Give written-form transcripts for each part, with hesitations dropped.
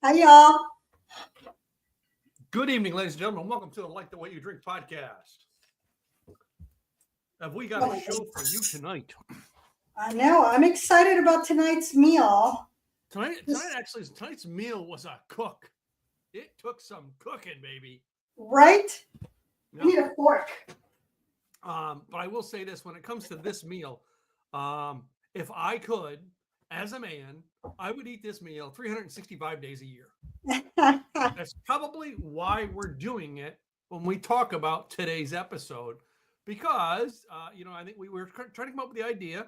Hi, y'all. Good evening, ladies and gentlemen. Welcome to the Like the Way You Drink podcast. Have we got a show for you tonight? I know. I'm excited about tonight's meal. Tonight's meal was a cook. It took some cooking, baby. Right? Yeah. I need a fork. But I will say this: when it comes to this meal, if I could, as a man, I would eat this meal 365 days a year. That's probably why we're doing it when we talk about today's episode, because I think we were trying to come up with the idea,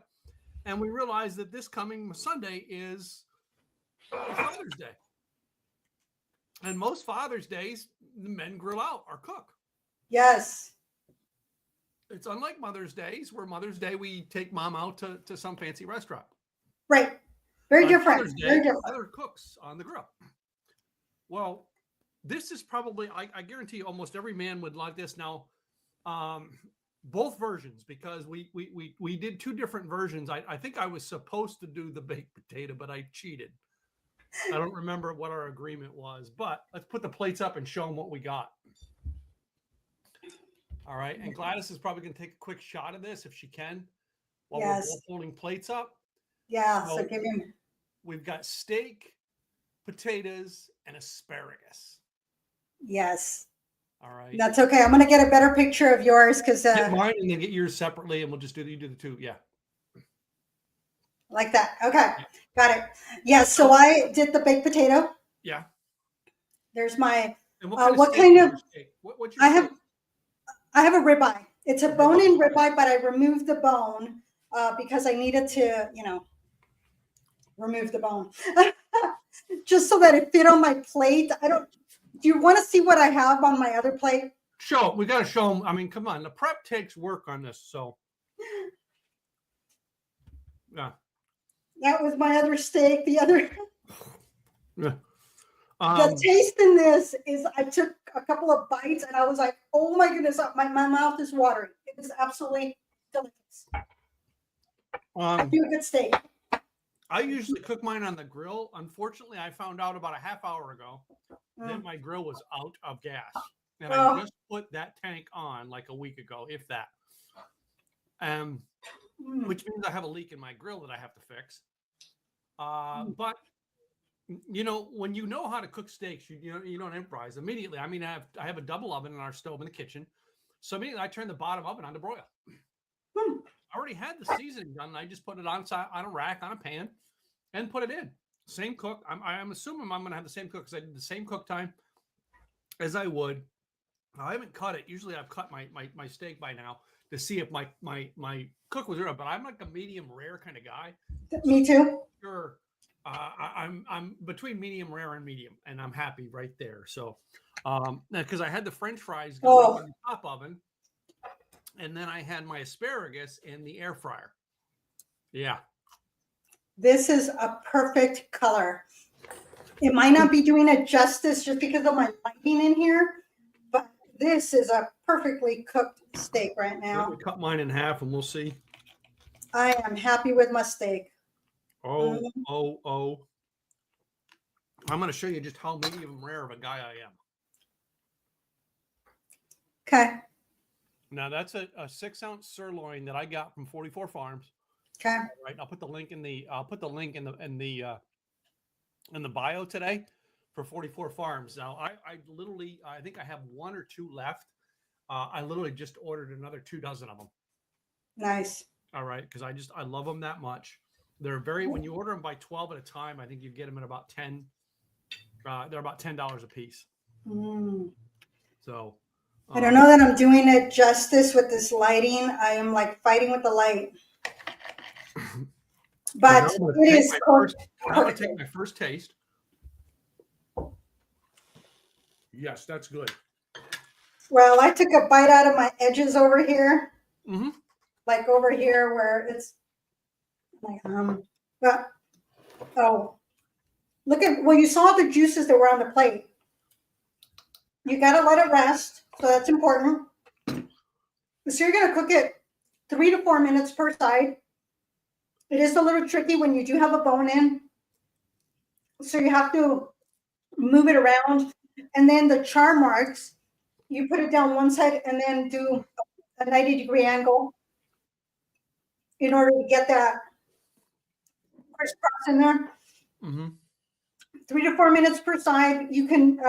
and we realized that this coming Sunday is Father's Day, and most Father's Days the men grill out or cook. Yes. It's unlike Mother's Days, where Mother's Day we take mom out to some fancy restaurant. Right. Very On different. Father's Day, Very different. Mother cooks on the grill. Well, this is probably, I guarantee you, almost every man would like this. Now, both versions, because we did two different versions. I think I was supposed to do the baked potato, but I cheated. I don't remember what our agreement was, but let's put the plates up and show them what we got. All right. And Gladys is probably going to take a quick shot of this if she can while we're both holding plates up. Yeah. So give him. We've got steak, potatoes, and asparagus. Yes. All right. That's okay. I'm going to get a better picture of yours because get mine and then get yours separately, and we'll just do the two. Yeah. Like that. Okay. Yeah. Got it. Yeah. So I did the baked potato. Yeah. There's my. And what kind of steak? What's your steak? I have a ribeye. It's a bone-in ribeye, but I removed the bone because I needed to, remove the bone just so that it fit on my plate. Do you want to see what I have on my other plate? Show. We got to show them. I mean, come on. The prep takes work on this. So, yeah. That was my other steak. The other. Yeah. The taste in this is I took a couple of bites and I was like, oh my goodness, my mouth is watering. It is absolutely delicious. I do a good steak. I usually cook mine on the grill. Unfortunately, I found out about a half hour ago that my grill was out of gas. And I just put that tank on like a week ago, if that. Which means I have a leak in my grill that I have to fix. But when you know how to cook steaks, you don't improvise immediately. I mean, I have a double oven in our stove in the kitchen, so immediately I turn the bottom oven on to broil. I already had the seasoning done. And I just put it on a rack on a pan and put it in. Same cook. I'm assuming I'm going to have the same cook because I did the same cook time as I would. I haven't cut it. Usually I've cut my steak by now to see if my cook was there, but I'm like a medium rare kind of guy. Me too. Sure. I'm between medium rare and medium, and I'm happy right there. So, because I had the French fries going in the top oven, and then I had my asparagus in the air fryer. Yeah. This is a perfect color. It might not be doing it justice just because of my lighting in here, but this is a perfectly cooked steak right now. Let me cut mine in half, and we'll see. I am happy with my steak. Oh. I'm going to show you just how medium rare of a guy I am. Okay. Now that's a 6-ounce sirloin that I got from 44 Farms. Okay. All right. I'll put the link in the bio today for 44 Farms. Now I think I have one or two left. I literally just ordered another 24 of them. Nice. All right. Because I love them that much. They're when you order them by 12 at a time, I think you get them at about 10. They're about $10 a piece. So I don't know that I'm doing it justice with this lighting. I am like fighting with the light. But it is. I'm going to take my first taste. Yes, that's good. Well, I took a bite out of my edges over here. Mm-hmm. Like over here where it's like, you saw the juices that were on the plate. You got to let it rest. So that's important. So you're going to cook it 3 to 4 minutes per side. It is a little tricky when you do have a bone in. So you have to move it around, and then the char marks, you put it down one side and then do a 90-degree angle in order to get that crisscross in there. Mm-hmm. 3 to 4 minutes per side. You can,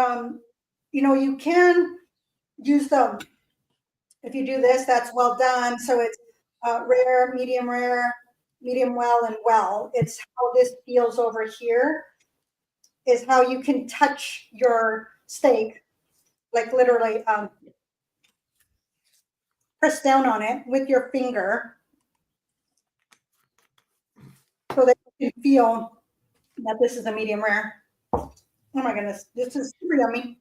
you can use them. If you do this, that's well done. So it's rare, medium, well, and well. It's how this feels over here is how you can touch your steak, like literally press down on it with your finger so that you can feel that this is a medium rare. Oh my goodness, this is super yummy.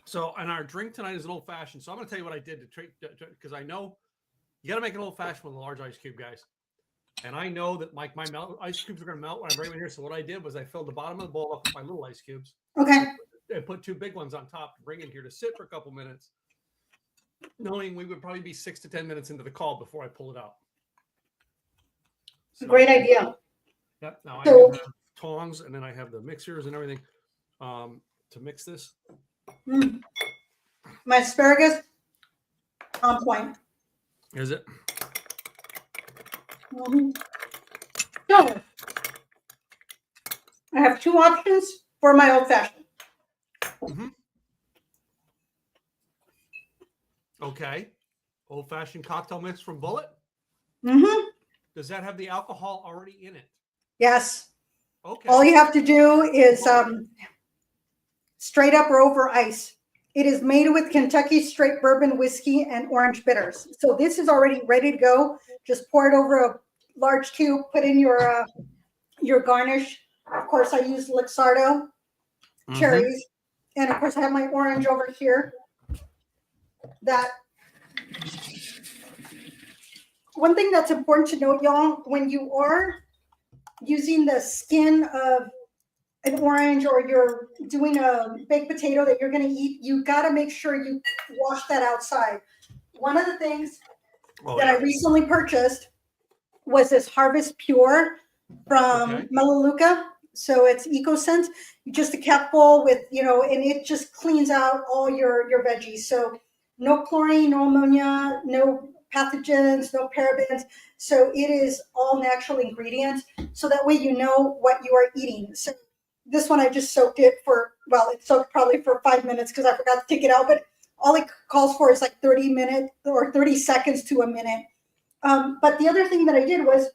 So, and our drink tonight is an old fashioned. So I'm going to tell you what I did because I know you got to make an old fashioned with a large ice cube, guys. And I know that my ice cubes are going to melt when I bring them here. So what I did was I filled the bottom of the bowl up with my little ice cubes. Okay. And put 2 big ones on top to bring in here to sit for a couple minutes, knowing we would probably be 6 to 10 minutes into the call before I pull it out. So, great idea. Yep. Now So, I have tongs, and then I have the mixers and everything to mix this. My asparagus on point. Is it? Mm-hmm. So I have 2 options for my old fashioned. Mm-hmm. Okay. Old fashioned cocktail mix from Bullet. Mm-hmm. Does that have the alcohol already in it? Yes. Okay. All you have to do is straight up or over ice. It is made with Kentucky straight bourbon whiskey and orange bitters. So this is already ready to go. Just pour it over a large cube, put in your garnish. Of course, I use Luxardo cherries. And of course, I have my orange over here. That one thing that's important to note, y'all, when you are using the skin of an orange or you're doing a baked potato that you're going to eat, you got to make sure you wash that outside. One of the things I recently purchased was this Harvest Pure from Melaleuca. So it's EcoScent, just a capful with, and it just cleans out all your veggies. So no chlorine, no ammonia, no pathogens, no parabens. So it is all natural ingredients. So that way you know what you are eating. So this one I just soaked it for, it soaked probably for 5 minutes because I forgot to take it out. But all it calls for is like 30 minutes or 30 seconds to a minute. But the other thing that I did was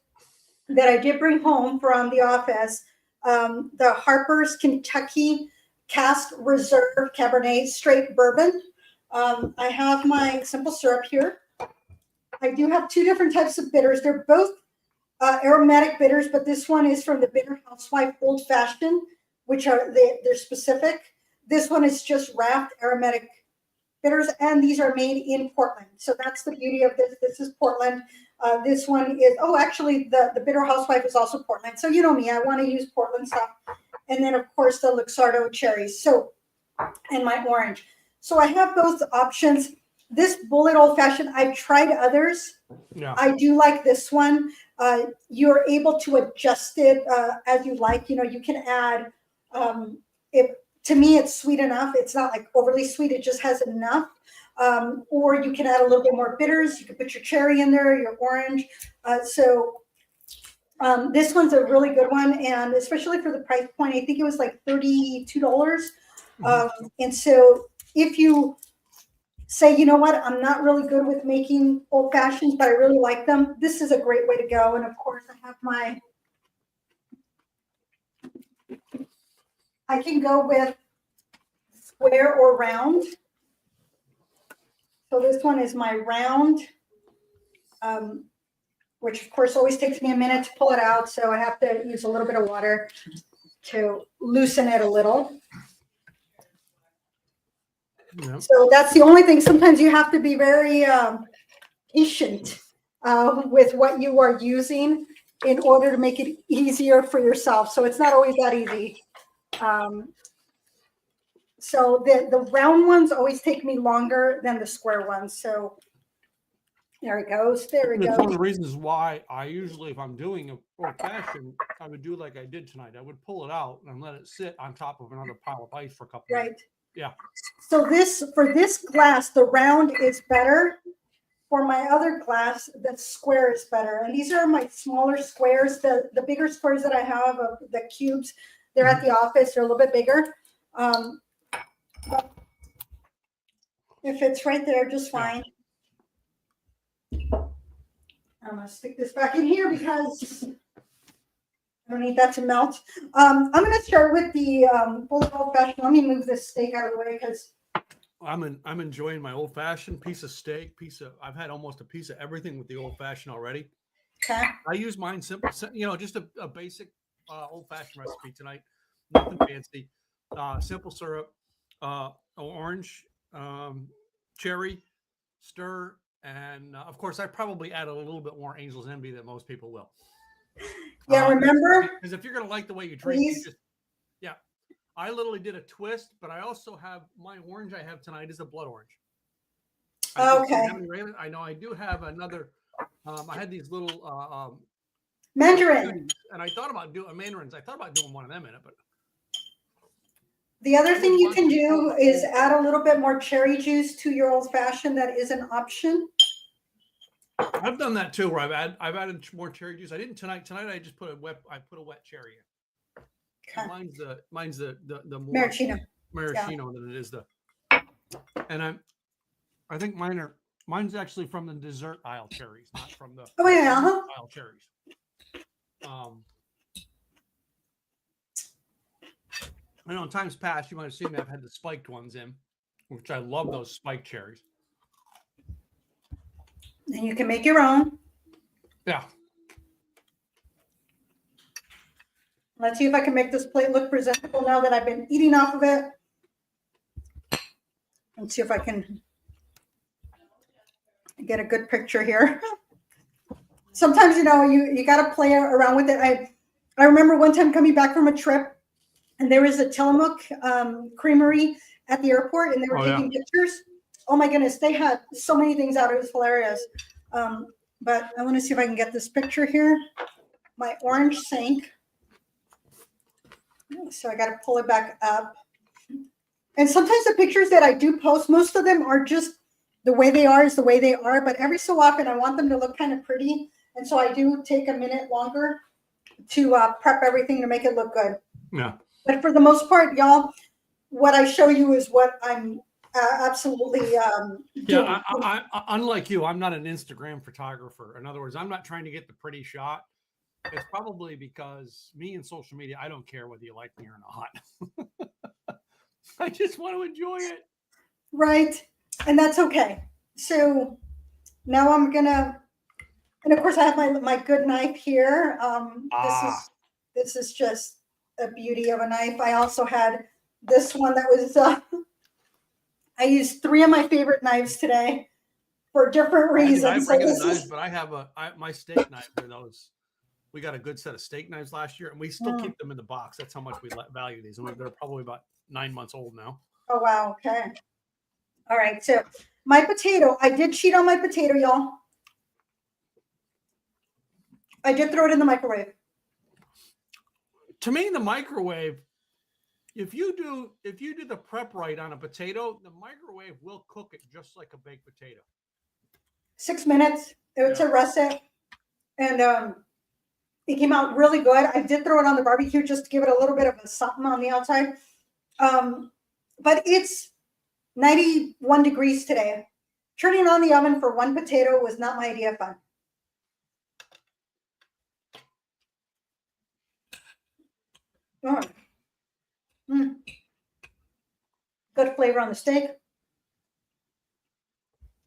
that I did bring home from the office the Harper's Kentucky Cask Reserve Cabernet Straight Bourbon. I have my simple syrup here. I do have 2 different types of bitters. They're both aromatic bitters, but this one is from the Bitter Housewife Old Fashioned, which are they're specific. This one is just wrapped aromatic bitters, and these are made in Portland. So that's the beauty of this. This is Portland. This one is, actually, the Bitter Housewife is also Portland. So you know me, I want to use Portland stuff. And then, of course, the Luxardo cherries. So, and my orange. So I have both options. This Bullet Old Fashioned, I've tried others. Yeah. I do like this one. You're able to adjust it as you like. You can add, to me, it's sweet enough. It's not like overly sweet. It just has enough. Or you can add a little bit more bitters. You can put your cherry in there, your orange. This one's a really good one. And especially for the price point, I think it was like $32. And so if you say, you know what, I'm not really good with making old fashions, but I really like them, this is a great way to go. And of course, I can go with square or round. So this one is my round, which of course always takes me a minute to pull it out. So I have to use a little bit of water to loosen it a little. Yep. So that's the only thing. Sometimes you have to be very patient with what you are using in order to make it easier for yourself. So it's not always that easy. So the round ones always take me longer than the square ones. So There it goes. There it It's goes. one of the reasons why I usually, if I'm doing a old fashioned, I would do like I did tonight. I would pull it out and let it sit on top of another pile of ice for a couple Right. minutes. Yeah. So for this glass, the round is better. For my other glass, the square is better. And these are my smaller squares. The bigger squares that I have of the cubes, they're at the office. They're a little bit bigger. But if it's right there, just fine. I'm going to stick this back in here because I don't need that to melt. I'm going to start with the bullet old fashioned. Let me move this steak out of the way because I'm enjoying my old fashioned piece of steak, I've had almost a piece of everything with the old fashioned already. okay. I use mine simple, just a basic old fashioned recipe tonight. Nothing fancy. Simple syrup, orange, cherry, stir, and of course, I probably add a little bit more Angel's Envy than most people will. Yeah, remember? Because if you're going to like the way you drink, I literally did a twist, but I also have my orange I have tonight is a blood orange. Okay. I know I do have another. I had these little Mandarin. and I thought about doing mandarins. I thought about doing one of them in it, but the other thing you can do is add a little bit more cherry juice to your old fashioned. That is an option. I've done that too, where I've added more cherry juice. I didn't tonight. Tonight I just put a wet cherry in. Okay. Mine's the more maraschino than it is and I think mine's actually from the dessert aisle cherries, not from the aisle cherries. I know in times past you might have seen me. I've had the spiked ones in, which I love those spiked cherries. And you can make your own. Yeah. Let's see if I can make this plate look presentable now that I've been eating off of it. Let's see if I can get a good picture here. Sometimes, you got to play around with it. I remember one time coming back from a trip and there was a Tillamook creamery at the airport and they were taking pictures. Oh my goodness, they had so many things out. It was hilarious. But I want to see if I can get this picture here. My orange sank. So I got to pull it back up. And sometimes the pictures that I do post, most of them are just the way they are is the way they are. But every so often I want them to look kind of pretty. And so I do take a minute longer to prep everything to make it look good. Yeah. But for the most part, y'all, what I show you is what I'm absolutely doing. I unlike you, I'm not an Instagram photographer. In other words, I'm not trying to get the pretty shot. It's probably because me and social media, I don't care whether you like me or not. I just want to enjoy it. Right. And that's okay. So now I'm going to, and of course I have my good knife here. This is just a beauty of a knife. I also had this one that was, I used 3 of my favorite knives today for different reasons. But I have my steak knife are those. We got a good set of steak knives last year, and we still keep them in the box. That's how much we value these. And they're probably about 9 months old now. Oh, wow. Okay. All right. So my potato, I did cheat on my potato, y'all. I did throw it in the microwave. To me, the microwave, if you do the prep right on a potato, the microwave will cook it just like a baked potato. 6 minutes. It's a russet. And it came out really good. I did throw it on the barbecue just to give it a little bit of a something on the outside. But it's 91 degrees today. Turning on the oven for one potato was not my idea of fun. Good flavor on the steak.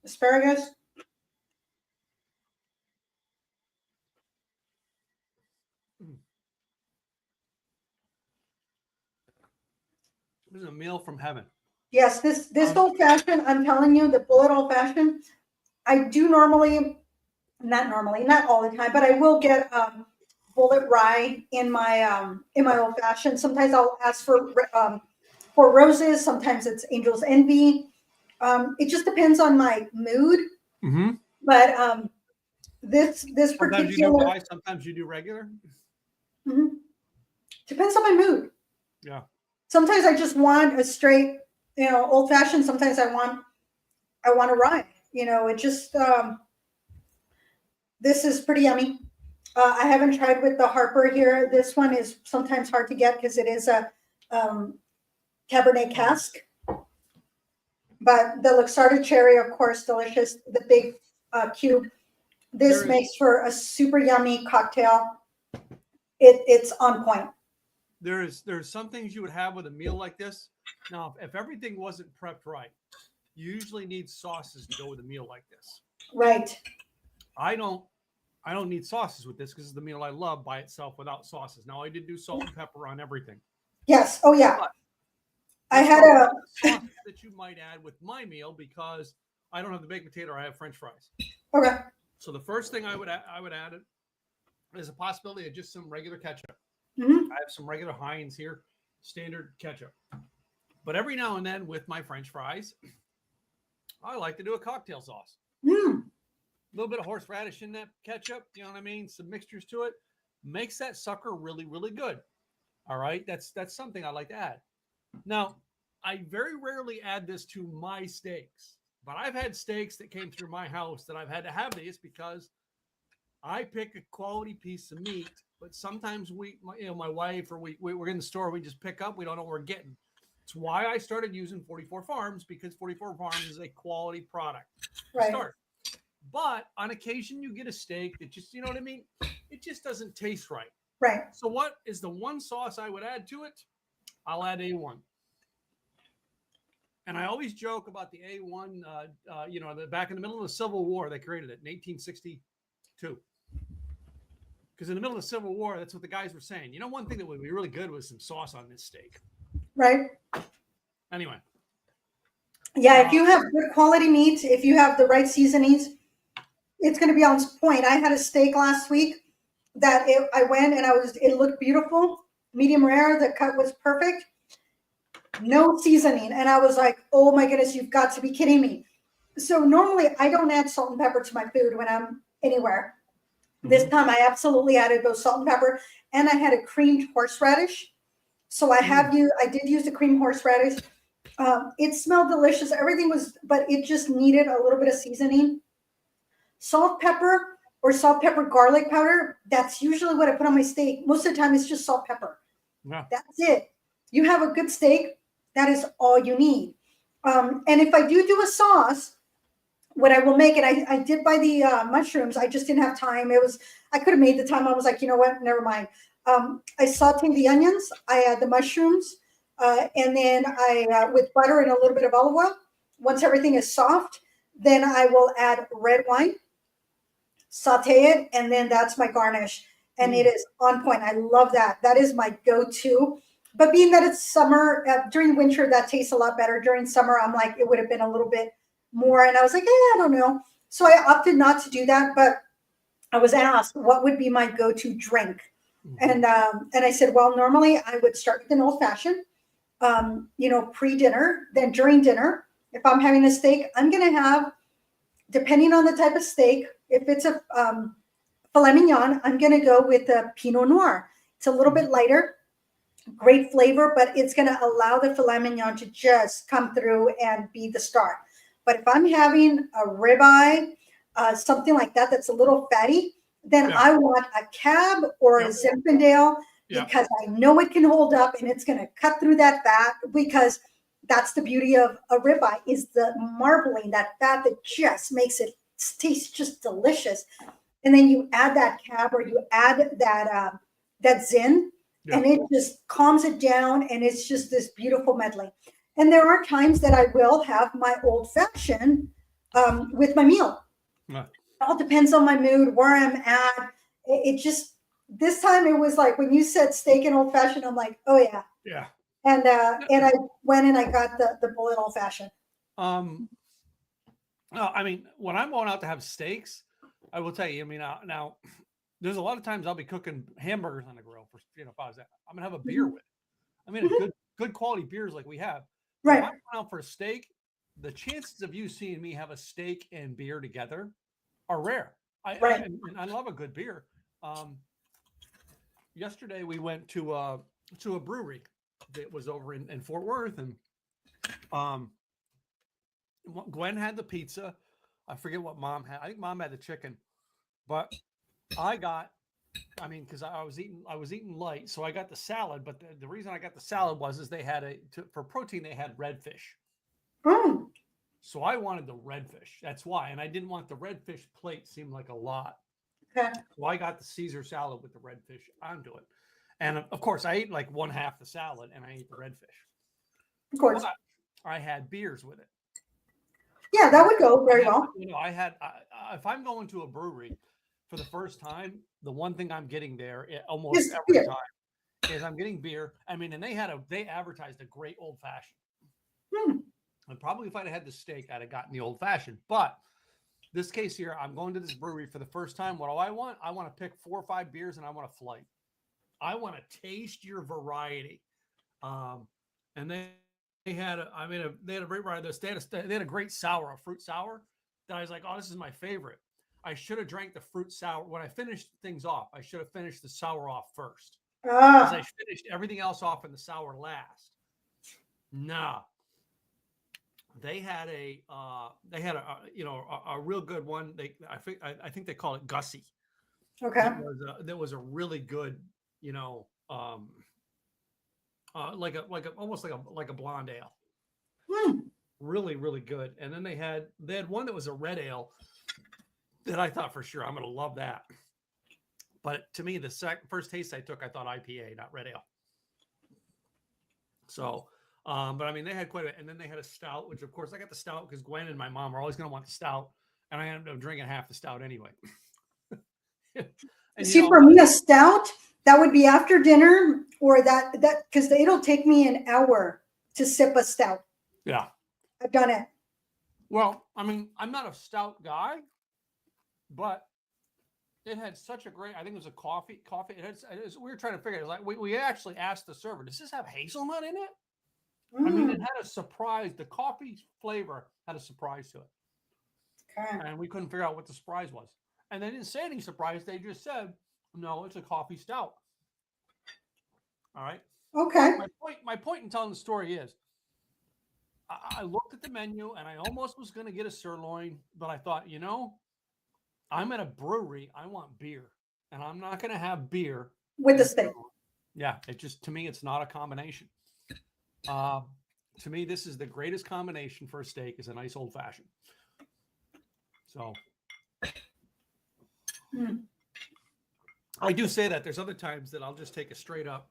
Asparagus. This is a meal from heaven. Yes, this old fashioned, I'm telling you, the bullet old fashioned, I do not all the time, but I will get bullet rye in my old fashioned. Sometimes I'll ask for roses. Sometimes it's Angel's Envy. It just depends on my mood. Mm-hmm. But this Sometimes you do particular rye, sometimes you do regular. Mhm. Depends on my mood. Yeah. Sometimes I just want a straight, old fashioned. Sometimes I want a rye. It just this is pretty yummy. I haven't tried with the Harper here. This one is sometimes hard to get because it is a Cabernet cask. But the Luxardo cherry, of course, delicious. The big cube. This makes for a super yummy cocktail. It's on point. There's some things you would have with a meal like this. Now, if everything wasn't prepped right, you usually need sauces to go with a meal like this. Right. I don't need sauces with this because it's the meal I love by itself without sauces. Now, I did do salt and pepper on everything. Yes. Oh yeah. But I had a sauce that you might add with my meal because I don't have the baked potato. I have French fries. Okay. So the first thing I would add is a possibility of just some regular ketchup. Mm-hmm. I have some regular Heinz here, standard ketchup. But every now and then with my French fries, I like to do a cocktail sauce. Mm. A little bit of horseradish in that ketchup, you know what I mean? Some mixtures to it. Makes that sucker really, really good. All right. That's something I like to add. Now, I very rarely add this to my steaks, but I've had steaks that came through my house that I've had to have these because I pick a quality piece of meat, but sometimes my wife or we're in the store, we just pick up, we don't know what we're getting. It's why I started using 44 Farms because 44 Farms is a quality product to start. But on occasion, you get a steak that just, you know what I mean? It just doesn't taste right. Right. So what is the one sauce I would add to it? I'll add A1. And I always joke about the A1, back in the middle of the Civil War, they created it in 1862. Because in the middle of the Civil War, that's what the guys were saying. One thing that would be really good was some sauce on this steak. Right. Anyway. Yeah, if you have good quality meat, if you have the right seasonings, it's going to be on point. I had a steak last week that I went and it looked beautiful, medium rare. The cut was perfect. No seasoning. And I was like, oh my goodness, you've got to be kidding me. So normally I don't add salt and pepper to my food when I'm anywhere. Mm-hmm. This time I absolutely added those salt and pepper, and I had a creamed horseradish. So I did use the creamed horseradish. It smelled delicious. Everything was, but it just needed a little bit of seasoning. Salt, pepper, or salt, pepper, garlic powder. That's usually what I put on my steak. Most of the time it's just salt, pepper. Yeah. That's it. You have a good steak. That is all you need. And if I do a sauce, what I will make, and I did buy the mushrooms. I just didn't have time. I could have made the time. I was like, you know what? Never mind. I sauteed the onions. I add the mushrooms. And then with butter and a little bit of olive oil. Once everything is soft, then I will add red wine, saute it, and then that's my garnish. And it is on point. I love that. That is my go-to. But being that it's summer, during winter, that tastes a lot better. During summer, I'm like, it would have been a little bit more. And I was like, I don't know. So I opted not to do that. But I was asked what would be my go-to drink. And I said, well, normally I would start with an old-fashioned, pre-dinner. Then during dinner, if I'm having a steak, I'm going to have, depending on the type of steak, if it's a filet mignon, I'm going to go with a Pinot Noir. It's a little bit lighter, great flavor, but it's going to allow the filet mignon to just come through and be the star. But if I'm having a ribeye, something like that, that's a little fatty, then I want a Cab or a Zinfandel because I know it can hold up and it's going to cut through that fat, because that's the beauty of a ribeye, is the marbling, that fat that just makes it taste just delicious. And then you add that Cab or you add that Zin, and it just calms it down, and it's just this beautiful medley. And there are times that I will have my old fashioned with my meal. It all depends on my mood, where I'm at. It just, this time it was like when you said steak and old fashioned, I'm like, oh yeah. Yeah. And I went and I got the bullet old fashioned. I mean, when I'm going out to have steaks, I will tell you, I mean, now there's a lot of times I'll be cooking hamburgers on the grill for, if I was that, I'm going to have a beer with it. I mean, a good quality beers like we have. Right. If I'm going out for a steak, the chances of you seeing me have a steak and beer together are rare. Right. And I love a good beer. Yesterday we went to a brewery that was over in Fort Worth, and Gwen had the pizza. I forget what mom had. I think mom had the chicken, but because I was eating light, so I got the salad. But the reason I got the salad was they had for protein, they had redfish. Mm. So I wanted the redfish. That's why. And I didn't want the redfish plate, seemed like a lot. Okay. So I got the Caesar salad with the redfish onto it. And of course, I ate like one half the salad and I ate the redfish. Of course. But I had beers with it. Yeah, that would go very well. If I'm going to a brewery for the first time, the one thing I'm getting there almost every beer. time is I'm getting beer. I mean, and they advertised a great old fashioned. And probably if I'd had the steak, I'd have gotten the old fashioned. But this case here, I'm going to this brewery for the first time. What do I want? I want to pick 4 or 5 beers and I want to flight. I want to taste your variety. And they had a great variety. They had a great sour, a fruit sour that I was like, oh, this is my favorite. I should have drank the fruit sour. When I finished things off, I should have finished the sour off first. Because I finished everything else off in the sour last. Nah. They had a real good one. I think they call it Gussie. Okay. That was a really good, almost like a blonde ale. Really, really good. And then they had one that was a red ale that I thought for sure I'm going to love that. But to me, the first taste I took, I thought IPA, not red ale. So. But I mean, they had quite a, and then they had a stout, which of course I got the stout because Gwen and my mom are always going to want the stout, and I ended up drinking half the stout anyway. For me, a stout that would be after dinner, or that because it'll take me an hour to sip a stout. Yeah, I've done it. Well, I mean, I'm not a stout guy, but it had such a great. I think it was a coffee. We were trying to figure it. Like we actually asked the server, "Does this have hazelnut in it?" I mean, it had a surprise. The coffee flavor had a surprise to it. Okay. And we couldn't figure out what the surprise was. And they didn't say any surprise. They just said, no, it's a coffee stout. All right. Okay. My point in telling the story is I looked at the menu and I almost was going to get a sirloin, but I thought, I'm at a brewery. I want beer. And I'm not going to have beer with the steak. Yeah. To me, it's not a combination. To me, this is the greatest combination for a steak is a nice old fashioned. So I do say that there's other times that I'll just take a straight up,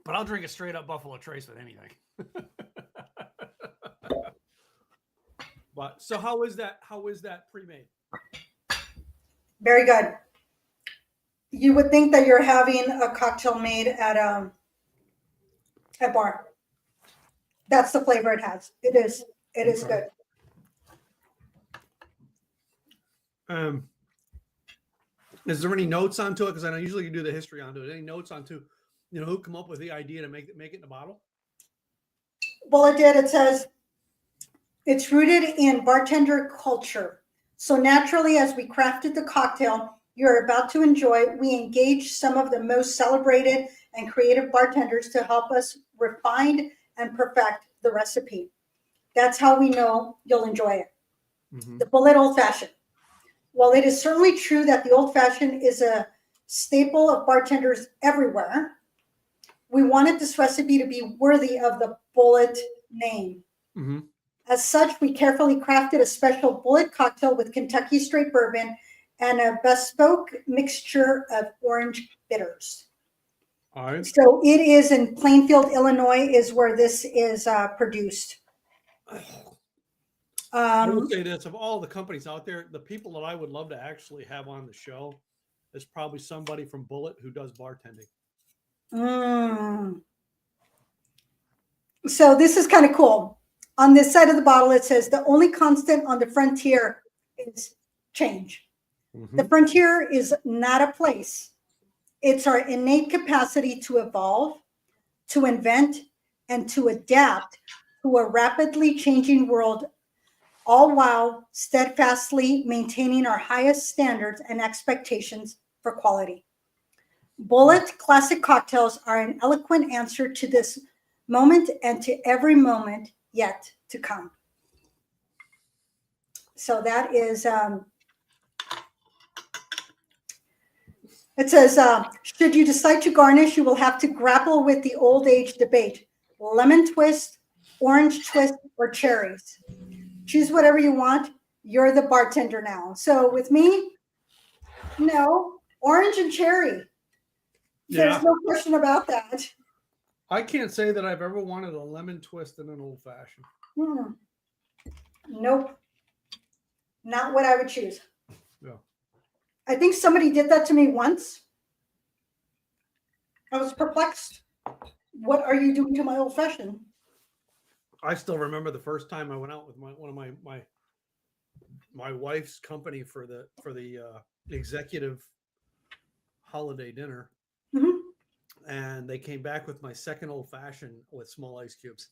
but I'll drink a straight up Buffalo Trace with anything. But so how is that pre-made? Very good. You would think that you're having a cocktail made at a bar. That's the flavor it has. It is good. Is there any notes onto it? Because I know usually you do the history onto it. Any notes onto, who come up with the idea to make it in a bottle? Well, it did. It says it's rooted in bartender culture. So naturally, as we crafted the cocktail you're about to enjoy, we engaged some of the most celebrated and creative bartenders to help us refine and perfect the recipe. That's how we know you'll enjoy it. Mm-hmm. The Bullet Old Fashioned. While it is certainly true that the Old Fashioned is a staple of bartenders everywhere, we wanted this recipe to be worthy of the Bullet name. Mm-hmm. As such, we carefully crafted a special Bullet cocktail with Kentucky straight bourbon and a bespoke mixture of orange bitters. All right. So it is in Plainfield, Illinois, is where this is produced. I will say this: of all the companies out there, the people that I would love to actually have on the show is probably somebody from Bullet who does bartending. So this is kind of cool. On this side of the bottle, it says the only constant on the frontier is change. Mm-hmm. The frontier is not a place. It's our innate capacity to evolve, to invent, and to adapt to a rapidly changing world all while steadfastly maintaining our highest standards and expectations for quality. Bullet Classic Cocktails are an eloquent answer to this moment and to every moment yet to come. So that is, it says, should you decide to garnish, you will have to grapple with the old age debate. Lemon twist, orange twist, or cherries. Choose whatever you want. You're the bartender now. So with me, no, orange and cherry. There's no question about that. I can't say that I've ever wanted a lemon twist in an old fashioned. Nope. Not what I would choose. Yeah. I think somebody did that to me once. I was perplexed. What are you doing to my old fashioned? I still remember the first time I went out with one of my wife's company for the executive holiday dinner. Mm-hmm. And they came back with my second old fashioned with small ice cubes.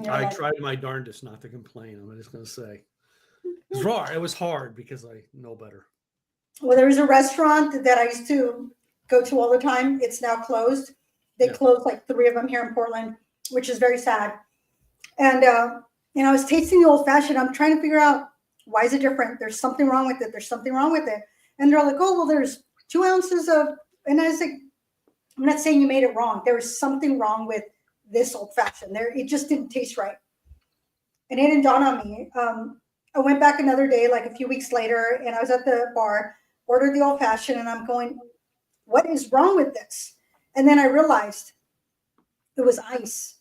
I tried my darndest not to complain. I'm just going to say it was raw. It was hard because I know better. Well, there was a restaurant that I used to go to all the time. It's now closed. They closed like 3 of them here in Portland, which is very sad. And, I was tasting the old fashioned. I'm trying to figure out, why is it different? There's something wrong with it. There's something wrong with it. And they're like, oh, well, there's 2 ounces of, and I was like, I'm not saying you made it wrong. There was something wrong with this old fashioned. It just didn't taste right. And it didn't dawn on me. I went back another day, like a few weeks later, and I was at the bar, ordered the old fashioned, and I'm going, what is wrong with this? And then I realized it was ice.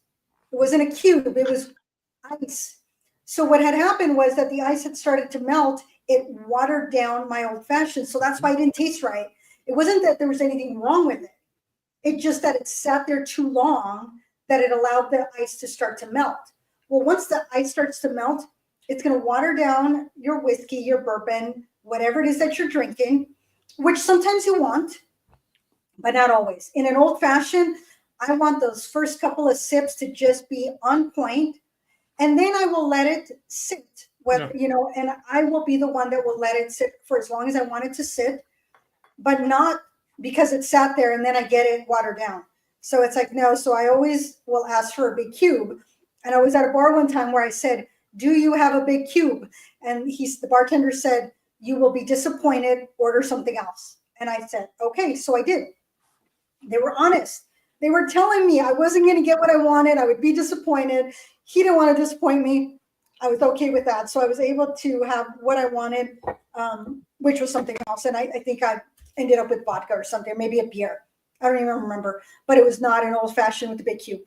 It wasn't a cube. It was ice. So what had happened was that the ice had started to melt. It watered down my old fashioned. So that's why it didn't taste right. It wasn't that there was anything wrong with it. It's just that it sat there too long that it allowed the ice to start to melt. Well, once the ice starts to melt, it's going to water down your whiskey, your bourbon, whatever it is that you're drinking, which sometimes you want, but not always. In an old fashioned, I want those first couple of sips to just be on point, and then I will let it sit. And I will be the one that will let it sit for as long as I want it to sit, but not because it sat there and then I get it watered down. So it's like, no. So I always will ask for a big cube. And I was at a bar one time where I said, do you have a big cube? And the bartender said, you will be disappointed, order something else. And I said, okay. So I did. They were honest. They were telling me I wasn't going to get what I wanted. I would be disappointed. He didn't want to disappoint me. I was okay with that. So I was able to have what I wanted, which was something else. And I think I ended up with vodka or something, maybe a beer. I don't even remember. But it was not an old fashioned with the big cube,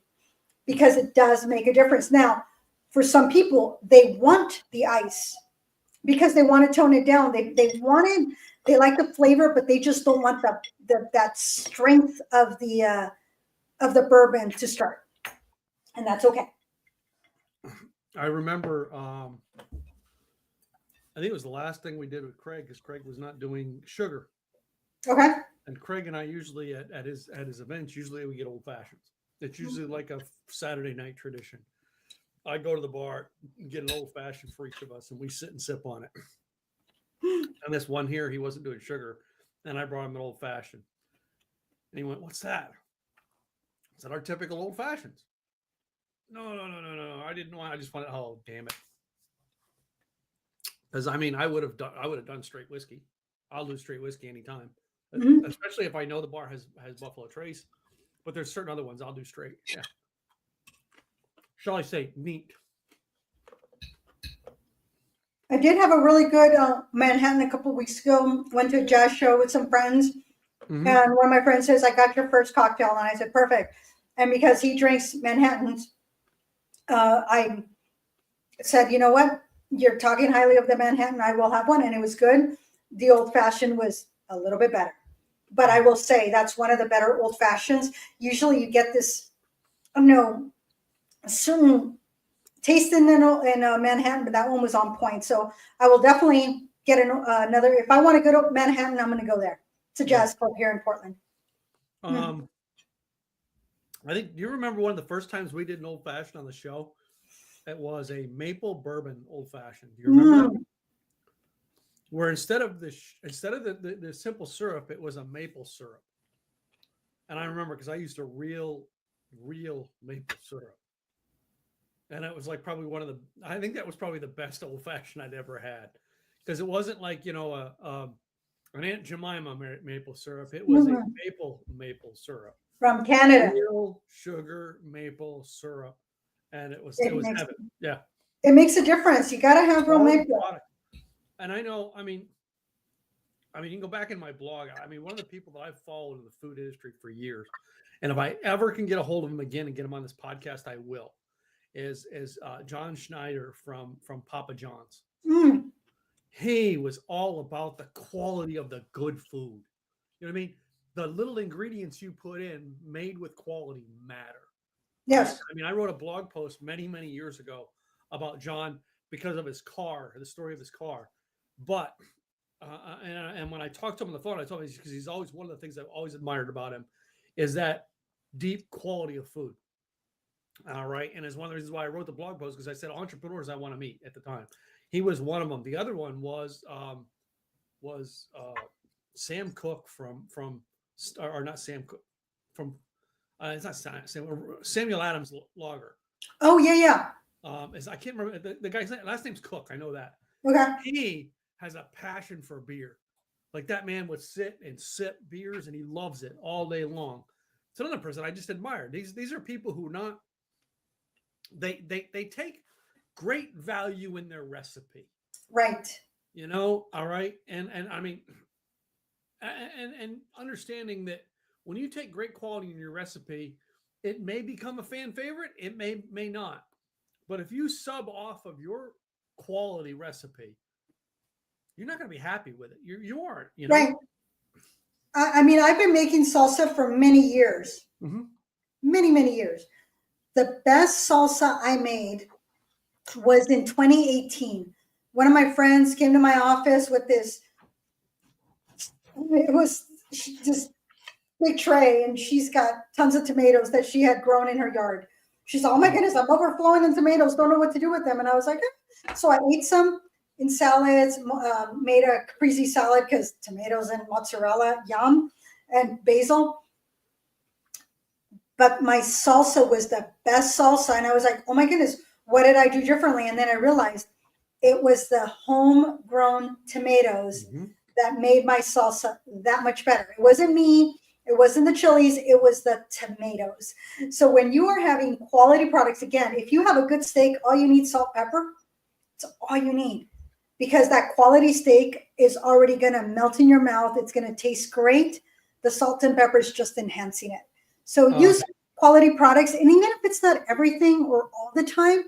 because it does make a difference. Now, for some people, they want the ice because they want to tone it down. They like the flavor, but they just don't want that strength of the bourbon to start. And that's okay. I remember, I think it was the last thing we did with Craig, because Craig was not doing sugar. Okay. And Craig and I usually at his events, usually we get old fashions. It's usually like a Saturday night tradition. I go to the bar and get an old fashioned for each of us, and we sit and sip on it. And this one here, he wasn't doing sugar, and I brought him an old fashioned. And he went, "What's that?" I said, "Our typical old fashions." No. I didn't want. I just wanted. Oh, damn it! Because I mean, I would have done straight whiskey. I'll do straight whiskey anytime, especially if I know the bar has Buffalo Trace. But there's certain other ones I'll do straight. Yeah. Shall I say neat? I did have a really good Manhattan a couple of weeks ago. Went to a jazz show with some friends. And one of my friends says, "I got your first cocktail." And I said, "Perfect." And because he drinks Manhattans, I said, "You know what? You're talking highly of the Manhattan. I will have one." And it was good. The old fashioned was a little bit better. But I will say that's one of the better old fashions. Usually you get this, a certain taste in Manhattan, but that one was on point. So I will definitely get another. If I want a good Manhattan, I'm going to go there. It's a jazz club here in Portland. I think, do you remember one of the first times we did an old fashioned on the show? It was a maple bourbon old fashioned. Do you remember that? Where instead of the simple syrup, it was a maple syrup. And I remember because I used a real maple syrup. And it was like probably I think that was probably the best old fashioned I'd ever had. Because it wasn't like, an Aunt Jemima maple syrup. It was a maple syrup. From Canada. Real sugar maple syrup. And it was heaven. Yeah. It makes a difference. You got to have real maple. And I know, I mean, you can go back in my blog. I mean, one of the people that I've followed in the food industry for years, and if I ever can get a hold of him again and get him on this podcast, I will, is John Schneider from Papa John's. He was all about the quality of the good food. You know what I mean? The little ingredients you put in made with quality matter. Yes. I mean, I wrote a blog post many, many years ago about John because of his car, the story of his car. But and when I talked to him on the phone, I told him because he's always one of the things I've always admired about him is that deep quality of food. All right, and it's one of the reasons why I wrote the blog post because I said entrepreneurs I want to meet at the time. He was one of them. The other one was Sam Cooke from or not Sam Cooke from it's not Samuel Adams Lager. Oh yeah. I can't remember the guy's last name's Cook. I know that. Okay. He has a passion for beer. Like that man would sit and sip beers and he loves it all day long. It's another person I just admire. These are people who they take great value in their recipe. Right. All right. And I mean, and understanding that when you take great quality in your recipe, it may become a fan favorite. It may not. But if you sub off of your quality recipe, you're not going to be happy with it. You aren't, Right. I mean, I've been making salsa for many years. Mm-hmm. Many years. The best salsa I made was in 2018. One of my friends came to my office with this. It was just big tray, and she's got tons of tomatoes that she had grown in her yard. She said, "Oh my goodness, I'm overflowing in tomatoes. Don't know what to do with them." And I was like, eh. So I ate some in salads, made a caprese salad because tomatoes and mozzarella, yum, and basil. But my salsa was the best salsa. And I was like, oh my goodness, what did I do differently? And then I realized it was the homegrown tomatoes that made my salsa that much better. It wasn't me. It wasn't the chilies. It was the tomatoes. So when you are having quality products, again, if you have a good steak, all you need salt, pepper. It's all you need. Because that quality steak is already going to melt in your mouth. It's going to taste great. The salt and pepper is just enhancing it. So use quality products. And even if it's not everything or all the time,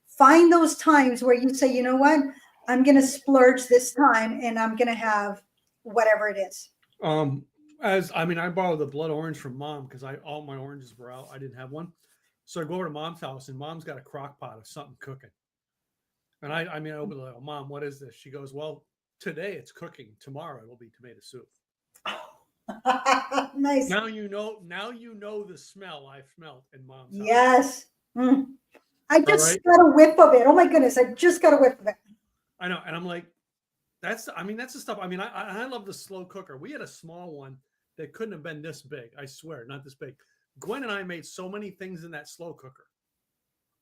find those times where you say, you know what, I'm going to splurge this time and I'm going to have whatever it is. I borrowed the blood orange from Mom because all my oranges were out. I didn't have one. So I go over to Mom's house and Mom's got a crock pot of something cooking. And I opened it like, oh, Mom, what is this? She goes, well, today it's cooking. Tomorrow it'll be tomato soup. Nice. Now you know the smell I've smelled in Mom's house. Yes. I just got a whiff of it. Oh my goodness. I just got a whiff of it. I know. And I'm like, that's the stuff. I mean, I love the slow cooker. We had a small one that couldn't have been this big. I swear, not this big. Gwen and I made so many things in that slow cooker.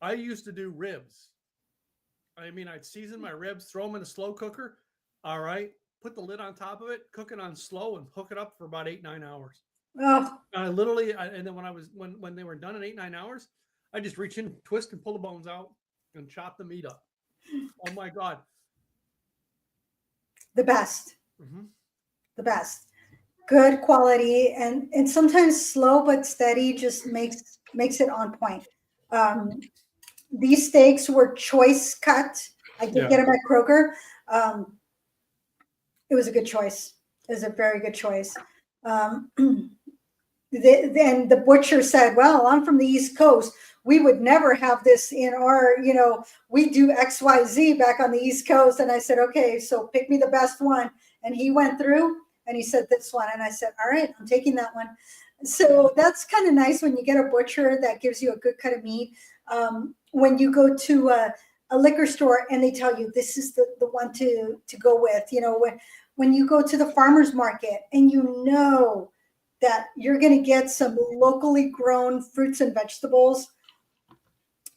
I used to do ribs. I mean, I'd season my ribs, throw them in a slow cooker. All right. Put the lid on top of it, cook it on slow, and hook it up for about 8-9 hours. Oh. And then when they were done in 8-9 hours, I just reach in, twist, and pull the bones out and chop the meat up. Oh my God. The best. The best. Good quality and sometimes slow but steady just makes it on point. These steaks were choice cut. I did get them at Kroger. It was a good choice. It was a very good choice. Then the butcher said, well, I'm from the East Coast. We would never have this in our, we do XYZ back on the East Coast. And I said, okay, so pick me the best one. And he went through and he said this one. And I said, all right, I'm taking that one. So that's kind of nice when you get a butcher that gives you a good cut of meat. when you go to a liquor store and they tell you this is the one to go with, when you go to the farmer's market and that you're going to get some locally grown fruits and vegetables.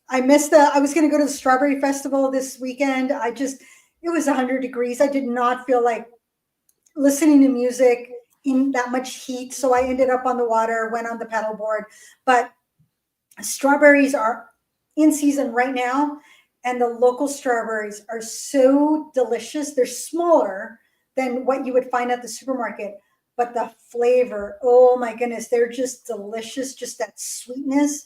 I was going to go to the strawberry festival this weekend. It was 100 degrees. I did not feel like listening to music in that much heat. So I ended up on the water, went on the paddleboard, but strawberries are in season right now. And the local strawberries are so delicious. They're smaller than what you would find at the supermarket, but the flavor, oh my goodness, they're just delicious. Just that sweetness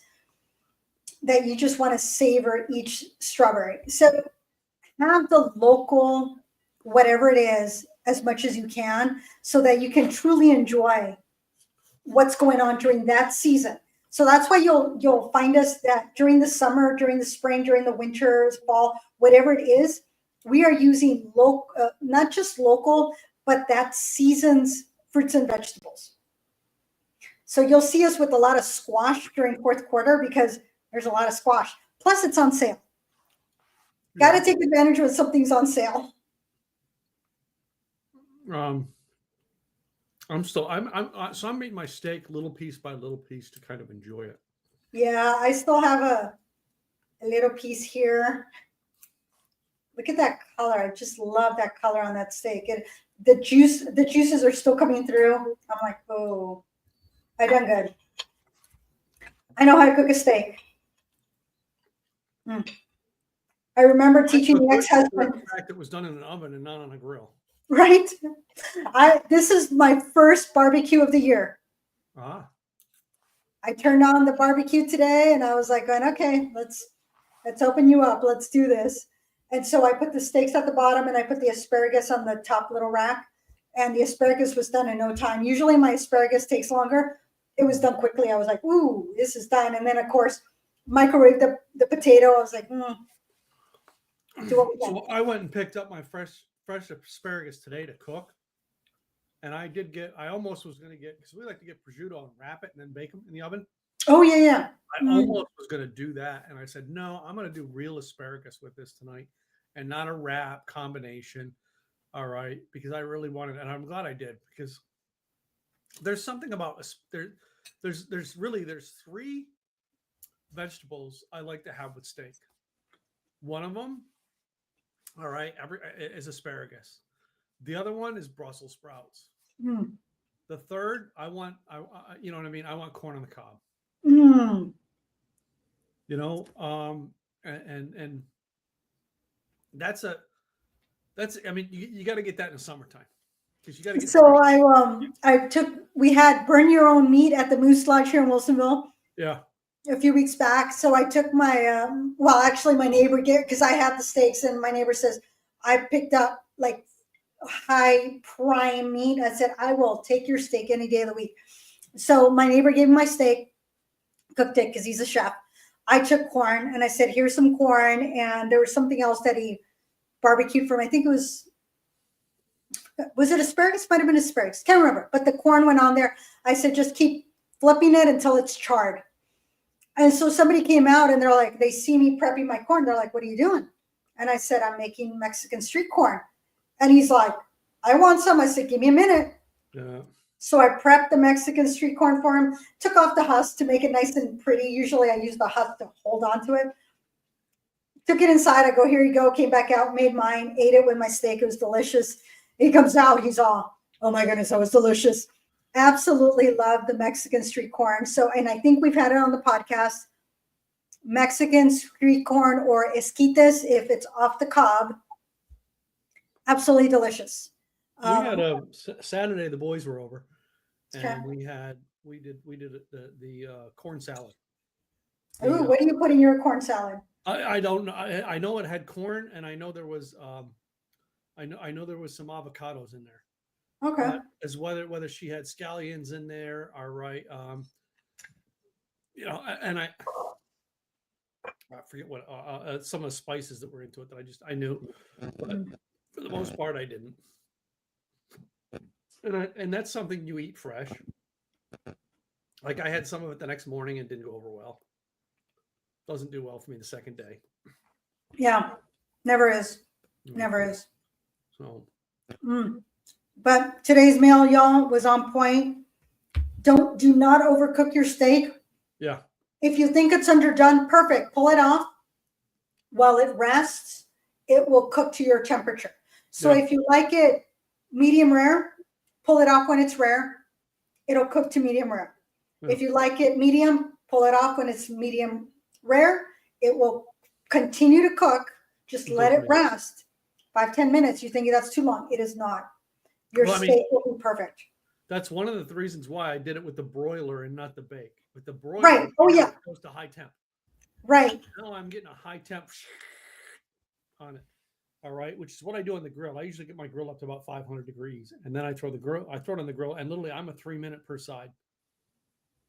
that you just want to savor each strawberry. So have the local, whatever it is, as much as you can, so that you can truly enjoy what's going on during that season. So that's why you'll find us that during the summer, during the spring, during the winter, fall, whatever it is, we are using not just local, but that season's fruits and vegetables. So you'll see us with a lot of squash during fourth quarter because there's a lot of squash. Plus, it's on sale. Got to take advantage when something's on sale. So I'm eating my steak little piece by little piece to kind of enjoy it. Yeah, I still have a little piece here. Look at that color. I just love that color on that steak. The juices are still coming through. I'm like, oh, I done good. I know how to cook a steak. I remember teaching the ex-husband. The fact it was done in an oven and not on a grill. Right. This is my first barbecue of the year. I turned on the barbecue today and I was like, okay, let's open you up. Let's do this. And so I put the steaks at the bottom and I put the asparagus on the top little rack. And the asparagus was done in no time. Usually my asparagus takes longer. It was done quickly. I was like, ooh, this is done. And then, of course, microwave the potato. I was like, do what we can. So I went and picked up my fresh asparagus today to cook. And I almost was going to get, because we like to get prosciutto and wrap it and then bake them in the oven. Oh, yeah. I almost was going to do that. And I said, no, I'm going to do real asparagus with this tonight and not a wrap combination. All right. Because I really wanted, and I'm glad I did, because there's something about, there's three vegetables I like to have with steak. One of them, all right, is asparagus. The other one is Brussels sprouts. The third, I want corn on the cob. And you got to get that in the summertime. You got to get. So we had Burn Your Own Meat at the Moose Lodge here in Wilsonville. Yeah. A few weeks back. So I took my, my neighbor because I had the steaks and my neighbor says, I picked up like high prime meat. I said, I will take your steak any day of the week. So my neighbor gave me my steak, cooked it because he's a chef. I took corn and I said, here's some corn. And there was something else that he barbecued from. I think it was it asparagus? Might have been asparagus. Can't remember. But the corn went on there. I said, just keep flipping it until it's charred. And so somebody came out and they're like, they see me prepping my corn. They're like, what are you doing? And I said, I'm making Mexican street corn. And he's like, I want some. I said, give me a minute. Yeah. So I prepped the Mexican street corn for him, took off the husk to make it nice and pretty. Usually I use the husk to hold on to it. Took it inside. I go, here you go. Came back out, made mine, ate it with my steak. It was delicious. He comes out. He's all, oh my goodness, that was delicious. Absolutely love the Mexican street corn. So, and I think we've had it on the podcast, Mexican street corn or esquites, if it's off the cob. Absolutely delicious. We had a Saturday, the boys were over and we did the corn salad. Ooh, what do you put in your corn salad? I don't know. I know it had corn and I know there was, I know there was some avocados in there. Okay. As whether she had scallions in there, all right. And I forget what some of the spices that were into it that I knew, but for the most part I didn't. And that's something you eat fresh. Like I had some of it the next morning and didn't go over well. Doesn't do well for me the second day. Yeah, never is. Never is. So, But today's meal, y'all, was on point. Do not overcook your steak. yeah. If you think it's underdone, perfect. Pull it off. While it rests, it will cook to your temperature. So if you like it medium rare, pull it off when it's rare. It'll cook to medium rare. Yeah. If you like it medium, pull it off when it's medium rare. It will continue to cook. Just let it rest. 5-10 minutes. You think that's too long? It is not. Your steak will be perfect. That's one of the reasons why I did it with the broiler and not the bake. With the broiler, right? Oh yeah, it goes to high temp. Right. Now I'm getting a high temp on it. All right, which is what I do on the grill. I usually get my grill up to about 500 degrees, and then I throw it on the grill, and literally I'm a 3-minute per side.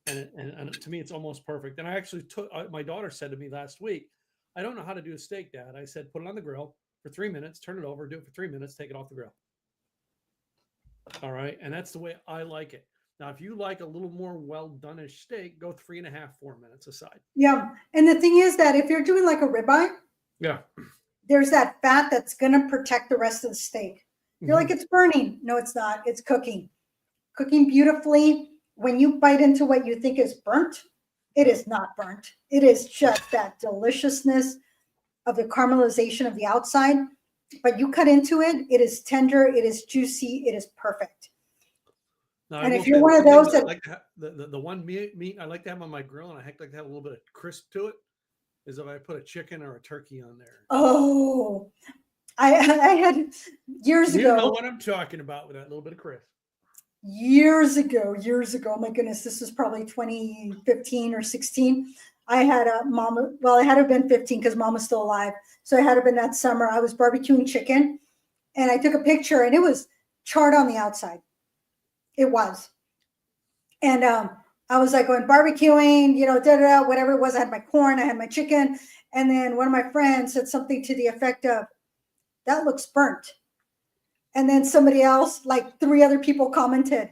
And to me, it's almost perfect. And I actually my daughter said to me last week, I don't know how to do a steak, Dad. I said, put it on the grill for 3 minutes, turn it over, do it for 3 minutes, take it off the grill. All right. And that's the way I like it. Now, if you like a little more well-done-ish steak, go 3.5, 4 minutes aside. Yeah. And the thing is that if you're doing like a ribeye, yeah, there's that fat that's going to protect the rest of the steak. You're like, it's burning. No, it's not. It's cooking. Cooking beautifully. When you bite into what you think is burnt, it is not burnt. It is just that deliciousness of the caramelization of the outside. But you cut into it, it is tender, it is juicy, it is perfect. Now, and if you're one of those that like the one meat I like to have on my grill, and I like to have a little bit of crisp to it, is if I put a chicken or a turkey on there. Oh, I had years ago. You know what I'm talking about with that little bit of crisp. Years ago. Oh my goodness, this was probably 2015 or 16. I had a mama. Well, it had to have been 15 because mom was still alive. So it had to have been that summer. I was barbecuing chicken, and I took a picture, and it was charred on the outside. It was, and I was like going barbecuing, whatever it was. I had my corn, I had my chicken, and then one of my friends said something to the effect of, "That looks burnt." And then somebody else, like 3 other people, commented,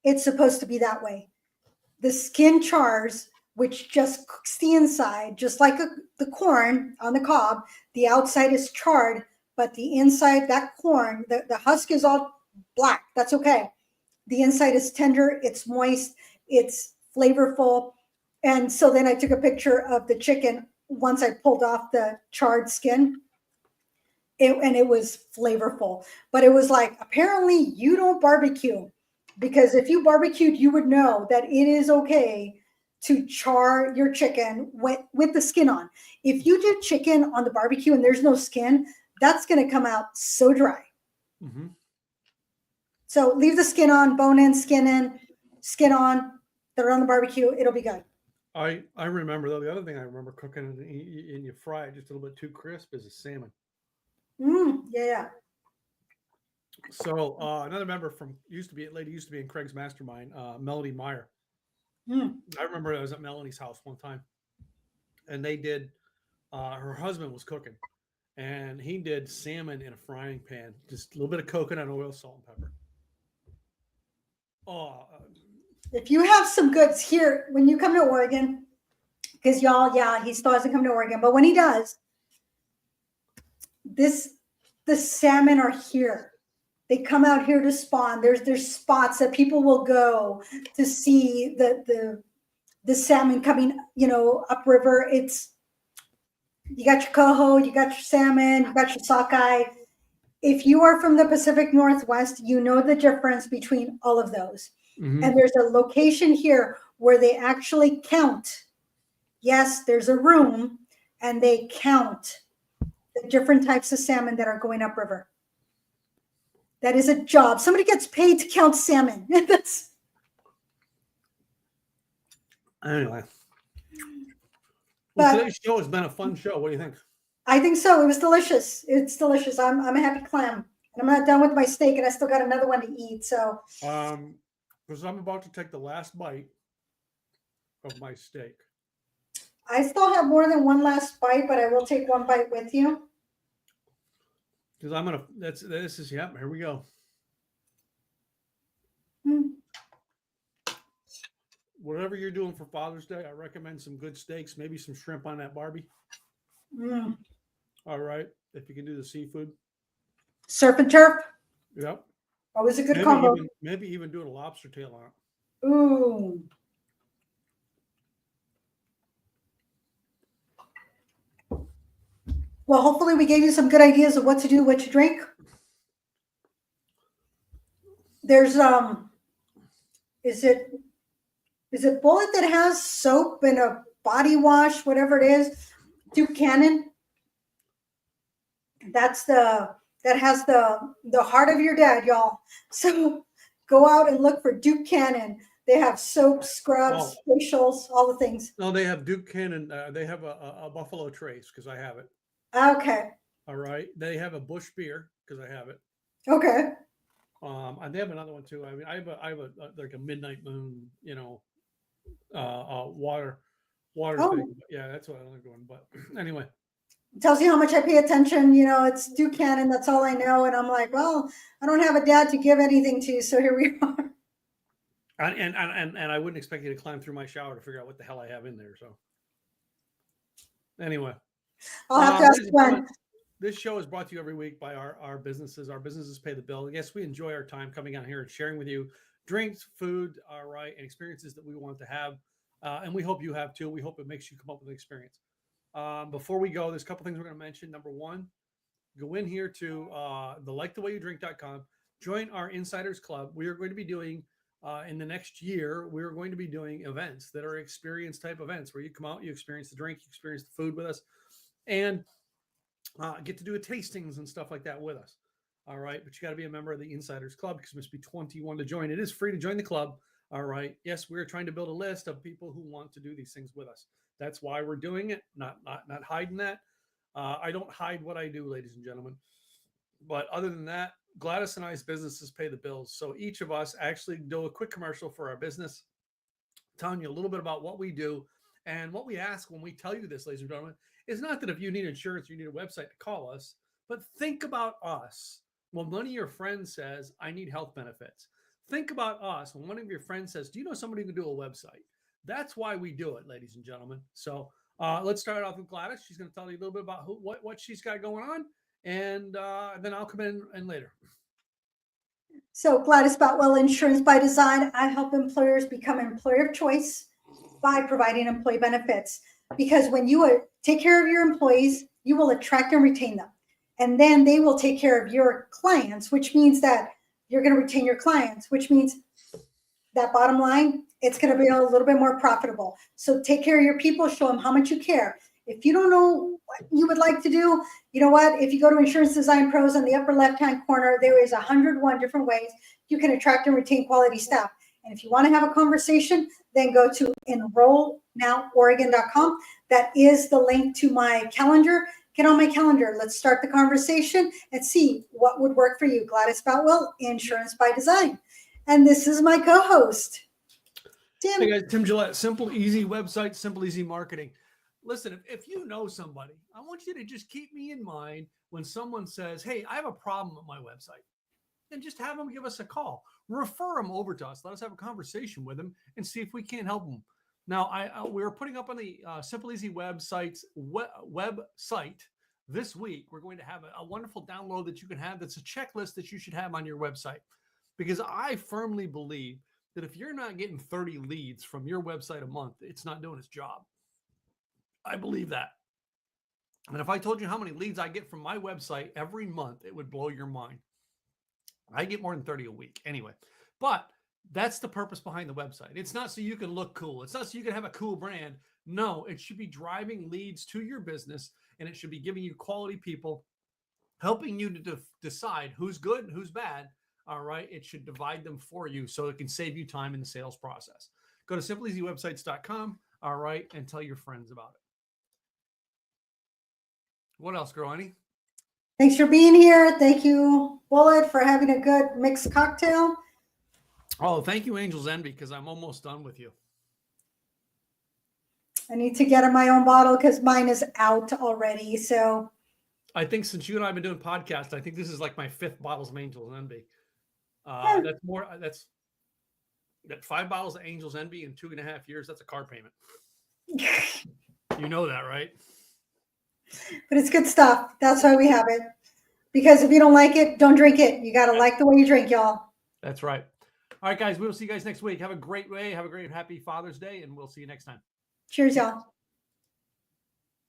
"It's supposed to be that way. The skin chars, which just cooks the inside, just like the corn on the cob. The outside is charred, but the inside, that corn, the husk is all black. That's okay. The inside is tender, it's moist, it's flavorful." And so then I took a picture of the chicken once I pulled off the charred skin. And it was flavorful. But it was like, apparently you don't barbecue, because if you barbecued, you would know that it is okay to char your chicken with the skin on. If you do chicken on the barbecue and there's no skin, that's going to come out so dry. Mm-hmm. So leave the skin on, bone in, skin on, they're on the barbecue. It'll be good. I remember, though, the other thing I remember cooking and you fry it just a little bit too crisp is a salmon. Yeah. So another member used to be in Craig's mastermind, Melody Meyer. I remember I was at Melanie's house one time, and they did, her husband was cooking, and he did salmon in a frying pan, just a little bit of coconut oil, salt, and pepper. If you have some goods here, when you come to Oregon, because y'all, he still hasn't come to Oregon, but when he does, the salmon are here. They come out here to spawn. There's spots that people will go to see the salmon coming, upriver. You got your coho, you got your salmon, you got your sockeye. If you are from the Pacific Northwest, you know the difference between all of those. Mm-hmm. And there's a location here where they actually count. Yes, there's a room, and they count the different types of salmon that are going upriver. That is a job. Somebody gets paid to count salmon. That's anyway. Well, today's show has been a fun show. What do you think? I think so. It was delicious. It's delicious. I'm a happy clam, and I'm not done with my steak, and I still got another one to eat. So, because I'm about to take the last bite of my steak. I still have more than one last bite, but I will take one bite with you. Because this is here we go. whatever you're doing for Father's Day, I recommend some good steaks, maybe some shrimp on that Barbie. Mm. All right. If you can do the seafood. Surf and turf. Yep. Always a good Maybe combo. even doing a lobster tail on it. Ooh. Well, hopefully we gave you some good ideas of what to do, what to drink. There's is it Bullet that has soap and a body wash, whatever it is? Duke Cannon. That has the heart of your dad, y'all. So go out and look for Duke Cannon. They have soap, scrubs, facials, all the things. No, they have Duke Cannon. They have a Buffalo Trace because I have it. Okay. All right. They have a Bush Beer because I have it. Okay. And they have another one too. I mean, I have a like a Midnight Moon, water thing. Yeah, that's what I'm doing. But anyway, it tells you how much I pay attention. It's Duke Cannon. That's all I know. And I'm like, well, I don't have a dad to give anything to, so here we are. And I wouldn't expect you to climb through my shower to figure out what the hell I have in there. So anyway, I'll have to ask Gwen. This show is brought to you every week by our businesses. Our businesses pay the bill. Yes, we enjoy our time coming out here and sharing with you drinks, food, all right, and experiences that we want to have. And we hope you have too. We hope it makes you come up with an experience. Before we go, there's a couple things we're going to mention. Number one, go in here to the likethewayyoudrink.com. Join our Insiders Club. We are going to be doing, in the next year, we're going to be doing events that are experience type events where you come out, you experience the drink, you experience the food with us, and get to do tastings and stuff like that with us. All right. But you got to be a member of the Insiders Club because you must be 21 to join. It is free to join the club. All right. Yes, we're trying to build a list of people who want to do these things with us. That's why we're doing it. Not hiding that. I don't hide what I do, ladies and gentlemen. But other than that, Gladys and I's businesses pay the bills. So each of us actually do a quick commercial for our business, telling you a little bit about what we do. And what we ask when we tell you this, ladies and gentlemen, is not that if you need insurance, you need a website to call us, but think about us. When one of your friends says, I need health benefits, think about us. When one of your friends says, do you know somebody who can do a website? That's why we do it, ladies and gentlemen. So let's start off with Gladys. She's going to tell you a little bit about what she's got going on. And then I'll come in later. So Gladys Boutwell, Insurance by Design. I help employers become employer of choice by providing employee benefits. Because when you take care of your employees, you will attract and retain them. And then they will take care of your clients, which means that you're going to retain your clients, which means that bottom line, it's going to be a little bit more profitable. So take care of your people, show them how much you care. If you don't know what you would like to do, you know what? If you go to Insurance Design Pros on the upper left-hand corner, there is 101 different ways you can attract and retain quality staff. And if you want to have a conversation, then go to enrollnoworegon.com. That is the link to my calendar. Get on my calendar. Let's start the conversation and see what would work for you. Gladys Boutwell, Insurance by Design. And this is my co-host, Tim. Hey guys, Tim Gillette, Simple Easy Website, Simple Easy Marketing. Listen, if you know somebody, I want you to just keep me in mind when someone says, hey, I have a problem with my website. And just have them give us a call. Refer them over to us. Let us have a conversation with them and see if we can't help them. Now, we're putting up on the Simple Easy website this week. We're going to have a wonderful download that you can have. That's a checklist that you should have on your website. Because I firmly believe that if you're not getting 30 leads from your website a month, it's not doing its job. I believe that. And if I told you how many leads I get from my website every month, it would blow your mind. I get more than 30 a week anyway, but that's the purpose behind the website. It's not so you can look cool. It's not so you can have a cool brand. No, it should be driving leads to your business, and it should be giving you quality people, helping you to decide who's good and who's bad. All right. It should divide them for you so it can save you time in the sales process. Go to simpleeasywebsites.com. All right. And tell your friends about it. What else, girl? Any? Thanks for being here. Thank you, Bullet, for having a good mixed cocktail. Oh, thank you, Angel's Envy, because I'm almost done with you. I need to get in my own bottle because mine is out already. So I think since you and I have been doing podcasts, I think this is like my 5th bottles of Angel's Envy. That's That 5 bottles of Angel's Envy in 2.5 years, that's a car payment. You know that, right? But it's good stuff. That's why we have it. Because if you don't like it, don't drink it. You got to like the way you drink, y'all. That's right. All right, guys. We will see you guys next week. Have a great day. Have a great happy Father's Day, and we'll see you next time. Cheers, y'all.